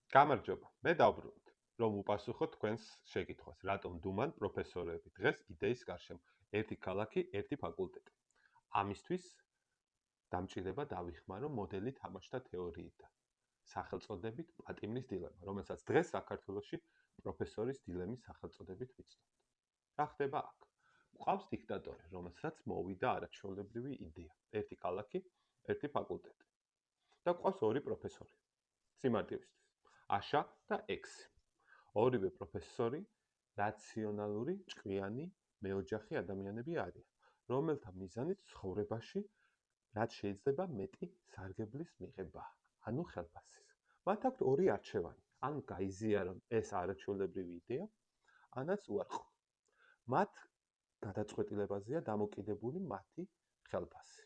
გამარჯობა. მე დავბრუნდი, რომ უპასუხოთ თქვენს შეკითხვას, რატომ დუმან პროფესორები დღეს იდეის გარშემო. ერთი ქალაქი, ერთი ფაკულტეტი. ამისთვის დამჭირდება დავიხმარო მოდელი თამაშთა თეორიიდან. სახელწოდებით პლატინის დილემა, რომელსაც დღეს საქართველოში პროფესორის დილემის სახელწოდებით ვიცნობთ. რა ხდება აქ? მყავს დიქტატორი, რომელსაც მოვიდა არაჩვეულებრივი იდეა. ერთი ქალაქი, ერთი ფაკულტეტი. და მყავს ორი პროფესორი. სიმარტივისთვის. აშა და ექსი. ორივე პროფესორი რაციონალური, ჭკვიანი, მეოჯახი ადამიანები არიან, რომელთა მიზანიც ცხოვრებაში რაც შეიძლება მეტი სარგებლის მიღება, ანუ ხელფასის. მათ აქვთ ორი არჩევანი: ან გაიზიარონ ეს არაჩვეულებრივი იდეა, ანაც უარყო. მათ გადაწყვეტილებაზეა დამოკიდებული მათი ხელფასი.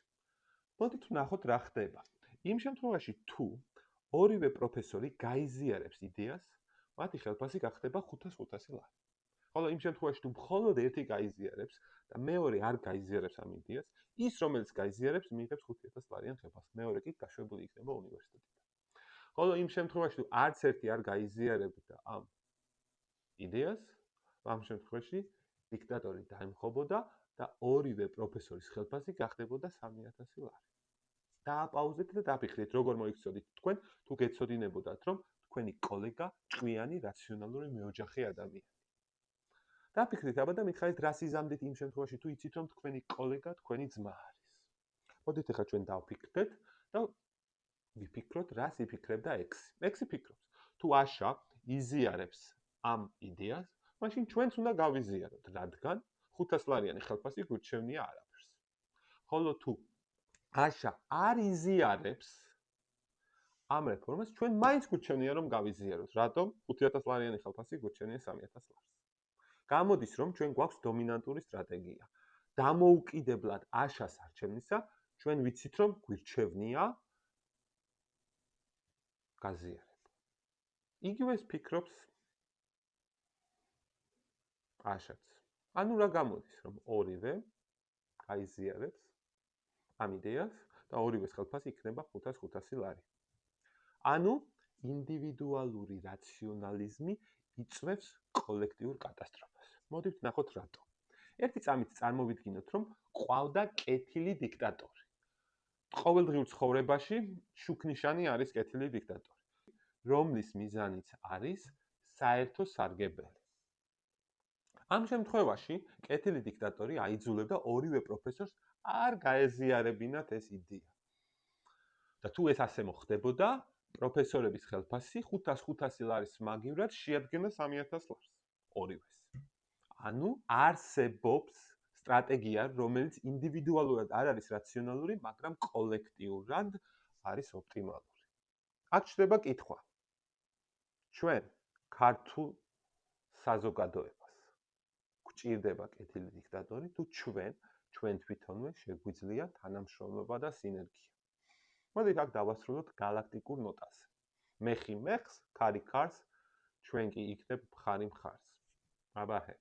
მოდით ვნახოთ რა ხდება. იმ შემთხვევაში თუ ორივე პროფესორი გაიზიარებს იდეას, მათი ხელფასი გახდება 500 ლარი. ხოლო იმ შემთხვევაში თუ მხოლოდ ერთი გაიზიარებს და მეორე არ გაიზიარებს ამ იდეას, ის რომელიც გაიზიარებს მიიღებს 5000 ლარიან ხელფასს. მეორე კი გაშვებული იქნება უნივერსიტეტიდან. ხოლო იმ შემთხვევაში თუ არც ერთი არ გაიზიარებდა ამ იდეას, ამ შემთხვევაში დიქტატორი დაემხობოდა და ორივე პროფესორის ხელფასი გახდებოდა 3000 ლარი. დააპაუზეთ და დაფიქრეთ, როგორ მოიქცოდით თქვენ, თუ გეცოდინებოდათ, რომ თქვენი კოლეგა ჭკვიანი, რაციონალური მეოჯახე ადამიანი. დაფიქრეთ აბა და მითხარით, რას იზამდით იმ შემთხვევაში, თუ იცით, რომ თქვენი კოლეგა თქვენი ძმა არის. მოდით ახლა ჩვენ დავფიქრდეთ და ვიფიქროთ, რას იფიქრებდა ექსი. ექსი ფიქრობს, თუ აშა იზიარებს ამ იდეას, მაშინ ჩვენც უნდა გავიზიაროთ, რადგან 500 ლარიანი ხელფასი გვირჩევნია არაფერს. ხოლო თუ აშა არ იზიარებს ამ რეფორმას, ჩვენ მაინც გვირჩევნია რომ გავიზიაროთ. რატომ? 5000 ლარიანი ხელფასი გვირჩევნია 3000 ლარს. გამოდის რომ ჩვენ გვაქვს დომინანტური სტრატეგია. დამოუკიდებლად აშას არჩევნისა, ჩვენ ვიცით რომ გვირჩევნია გაზიარება. იგივეს ფიქრობს აშაც. ანუ რა გამოდის, რომ ორივე გაიზიარებს ამ იდეას და ორივეს ხელფასი იქნება 500 ლარი. ანუ ინდივიდუალური რაციონალიზმი იწვევს კოლექტიურ კატასტროფას. მოდით ვნახოთ რატო. ერთი წამით წარმოვიდგინოთ, რომ ყავდა კეთილი დიქტატორი. ყოველდღიურ ცხოვრებაში შუქნიშანი არის კეთილი დიქტატორი, რომლის მიზანიც არის საერთო სარგებელი. ამ შემთხვევაში კეთილი დიქტატორი აიძულებდა ორივე პროფესორს არ გაეზიარებინათ ეს იდეა. და თუ ეს ასე მოხდებოდა, პროფესორების ხელფასი 500 ლარის მაგივრად შეადგენდა 3000 ლარს. ორივეს. ანუ არსებობს სტრატეგია, რომელიც ინდივიდუალურად არ არის რაციონალური, მაგრამ კოლექტიურად არის ოპტიმალური. აქ ჩდება კითხვა. ჩვენ ქართულ საზოგადოებას გვჭირდება კეთილი დიქტატორი, თუ ჩვენ თვითონვე შეგვიძლია თანამშრომლობა და სინერგია. მოდით აქ დავასრულოთ გალაქტიკურ ნოტაზე. მეხი მეხს, ქარი ქარს, ჩვენ კი იქნებ მხარი მხარს. აბა ჰე